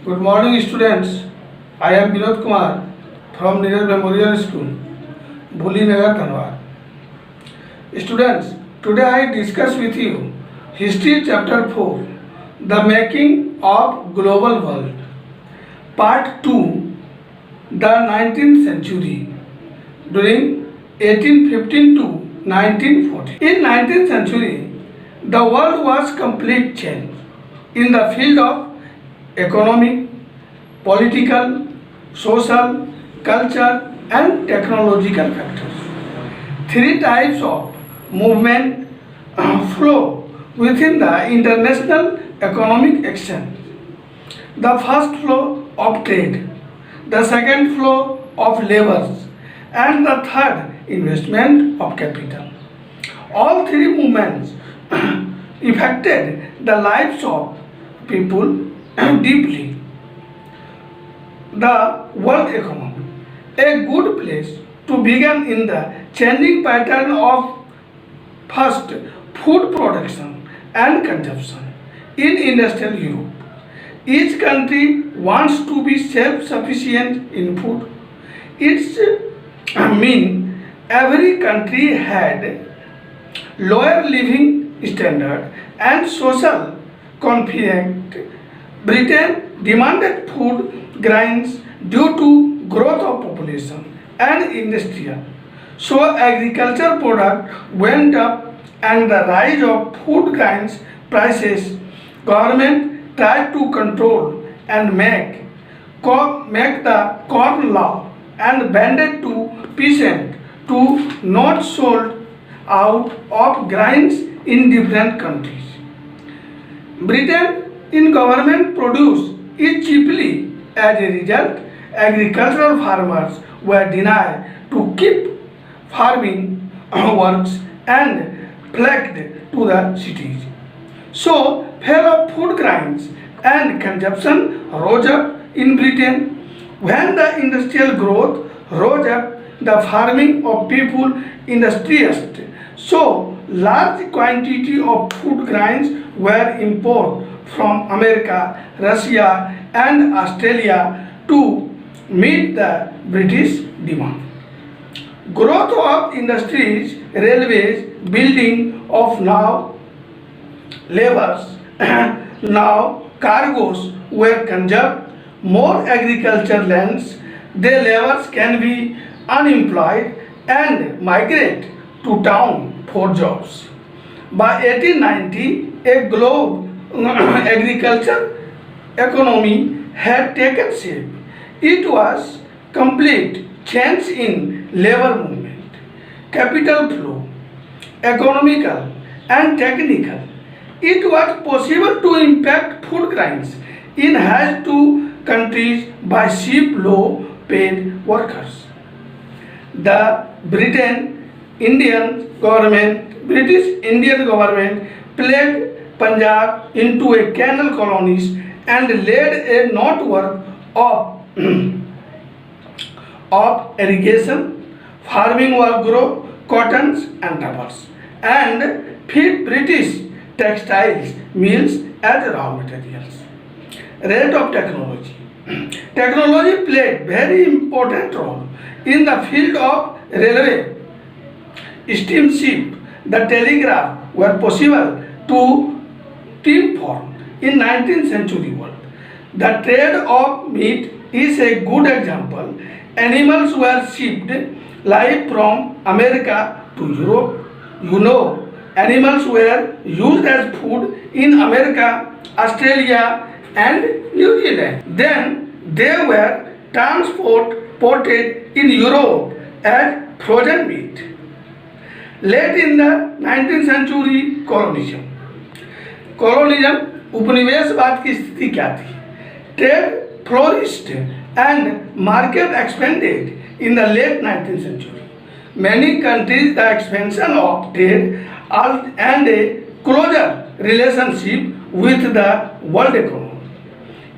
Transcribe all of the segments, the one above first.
Good morning, students. I am Binod Kumar from Rinderpest Memorial School, Bhulinagar, Dhanbad. Students, today I discuss with you History Chapter 4, The Making of Global World, Part-2, The 19th Century, during 1815 to 1940. In 19th century, the world was complete change in the field of economic, political, social, culture and technological factors. Three types of movement flow within the international economic exchange. The first flow of trade, the second flow of labors, and the third investment of capital. All three movements affected the lives of people deeply. The world economy, a good place to begin in the changing pattern of first food production and consumption in industrial Europe. Each country wants to be self-sufficient in food. It's mean every country had lower living standard and social conflict. Britain demanded food grains due to growth of population and industry. So agriculture product went up and the rise of food grains prices. Government tried to control and make the corn law and banned to peasants to not sold out of grains in different countries. Britain in government produce it cheaply. As a result, agricultural farmers were denied to keep farming works and fled to the cities. So, fear of food grains and consumption rose up in Britain. When the industrial growth rose up, the farming of people industrialized. So, large quantity of food grains were imported from America, Russia and Australia to meet the British demand. Growth of industries, railways, building of now labors, now cargoes were conserved, more agriculture lands, their laborers can be unemployed and migrate to town for jobs. By 1890, a global agriculture economy had taken shape. It was complete change in labor movement, capital flow, economical and technical. It was possible to impact food grains in has to countries by cheap low paid workers. The British Indian government played Punjab into a canal colonies and laid a network of of irrigation, farming will grow cottons and rubbers, and feed British textiles mills as raw materials. Rate of technology. Technology played very important role in the field of railway, steamship, the telegraph were possible to team form in 19th century world. The trade of meat is a good example. Animals were shipped live from America to Europe. Animals were used as food in America, Australia and New Zealand. Then they were transported in Europe as frozen meat. Late in the 19th century, colonialism उपनिवेशवाद की स्थिति क्या थी? Trade flourished and market expanded in the late 19th century. Many countries, the expansion of trade and a closer relationship with the world economy.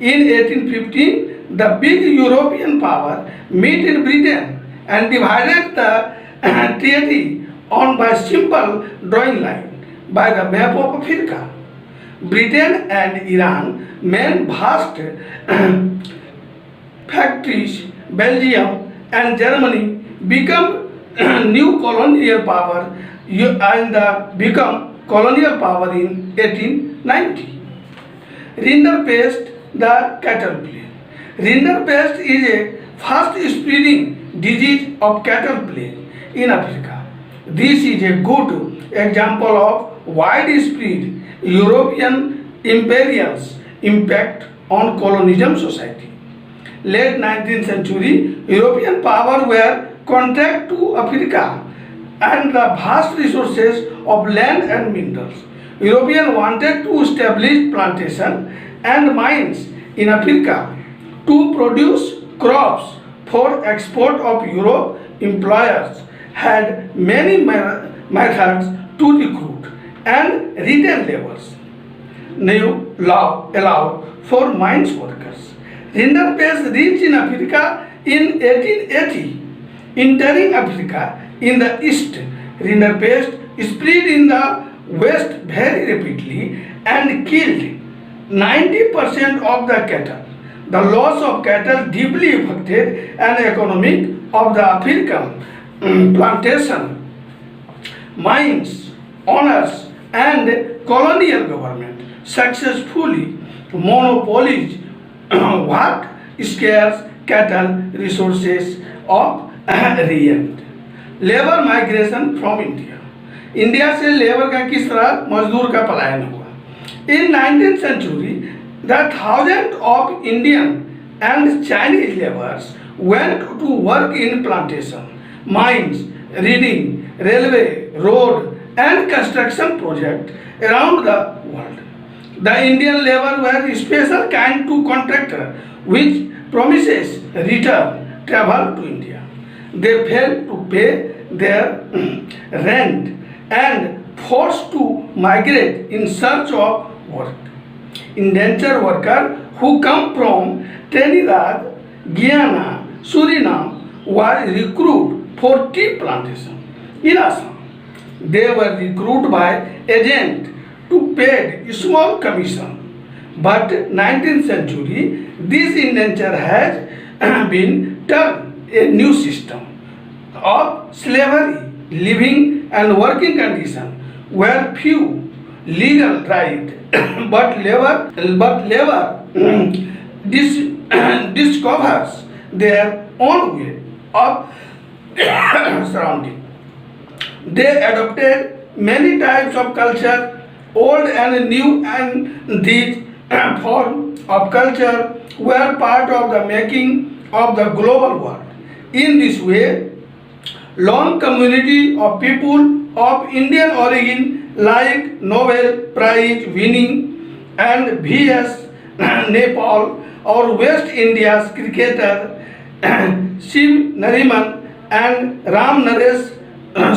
In 1815, the big European power met in Britain and divided the treaty on by simple drawing line by the map of Africa. Britain and Iran made vast factories. Belgium and Germany become new colonial power and become colonial power in 1890. Rinderpest, the cattle plague. Rinderpest is a fast spreading disease of cattle plague in Africa. This is a good example of widespread European imperial's impact on colonialism society. Late 19th century, European power were contract to Africa and the vast resources of land and minerals. Europeans wanted to establish plantation and mines in Africa to produce crops for export of Europe. Employers had many methods to recruit and retain laborers. New law allowed for mines workers. Rinderpest reached in Africa in 1880. Entering Africa in the east, Rinderpest spread in the west very rapidly and killed 90% of the cattle. The loss of cattle deeply affected the economy of the African plantation, mines, owners, and colonial government successfully monopolized what scarce cattle resources of region. Labour migration from India से labour का किस तरह मजदूर का पलायन हुआ. इन 19th century, the thousands of Indian and Chinese laborers went to work in plantation, mines, reading, railway, road, and construction projects around the world. The Indian labor were special kind to contractor, which promises return travel to India. They failed to pay their rent and forced to migrate in search of work. Indentured workers who come from Trinidad, Guyana, Suriname were recruited for tea plantation in Assam. They were recruited by agents to pay small commission. But 19th century, this indenture has been turned a new system of slavery, living and working conditions where few legal right but labor discovers their own way of surrounding. They adopted many types of culture, old and new, and these forms of culture were part of the making of the global world. In this way, long community of people of Indian origin like Nobel Prize winning and V.S. Nepal or West India's cricketer Shiv Nariman and Ram Naresh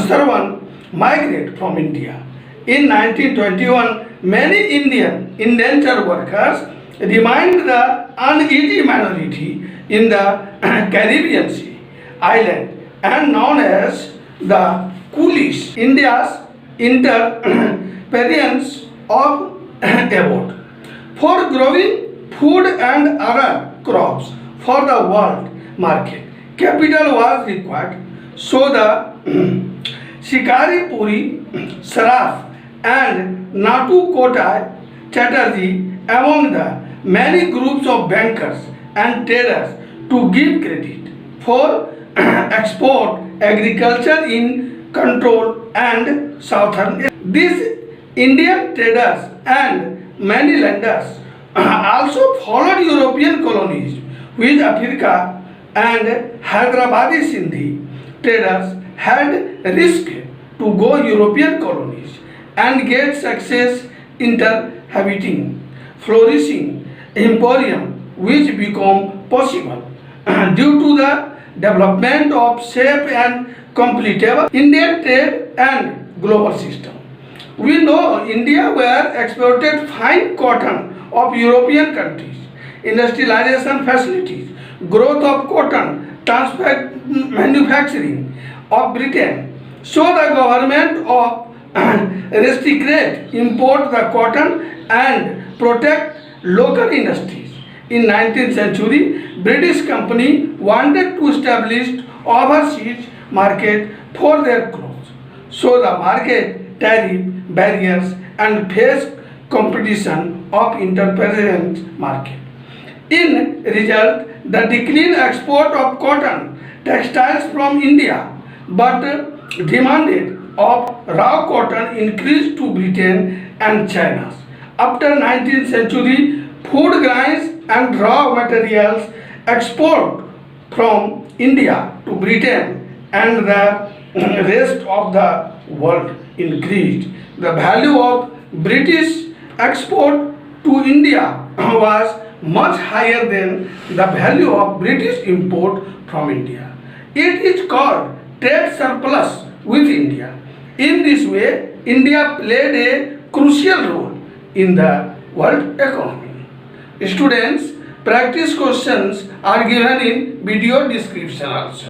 Sarwan migrate from India. In 1921, many Indian indentured workers remained the uneasy minority in the Caribbean Sea island and known as the coolies, India's Enterpreneurs Abroad. For growing food and other crops for the world market, capital was required. So the Shikari Puri, Saraf and Natu Kotai Chatterjee among the many groups of bankers and traders to give credit for export agriculture in control and southern Asia. These Indian traders and many lenders also followed European colonies with Africa, and Hyderabadi Sindhi traders had risked to go European colonies and get success inhabiting flourishing emporium which become possible due to the development of safe and completable Indian trade and global system. We know India were exported fine cotton of European countries, industrialization facilities, growth of cotton, manufacturing of Britain. So the government of restrict import the cotton and protect local industries. In 19th century, British company wanted to establish overseas market for their clothes. So the market tariff barriers and faced competition of independent market. In result, the decline export of cotton textiles from India, but demanded of raw cotton increased to Britain and China. After 19th century, food grains and raw materials export from India to Britain and the rest of the world increased. The value of British export to India was much higher than the value of British import from India. It is called trade surplus with India. In this way, India played a crucial role in the world economy. Students, practice questions are given in video description also.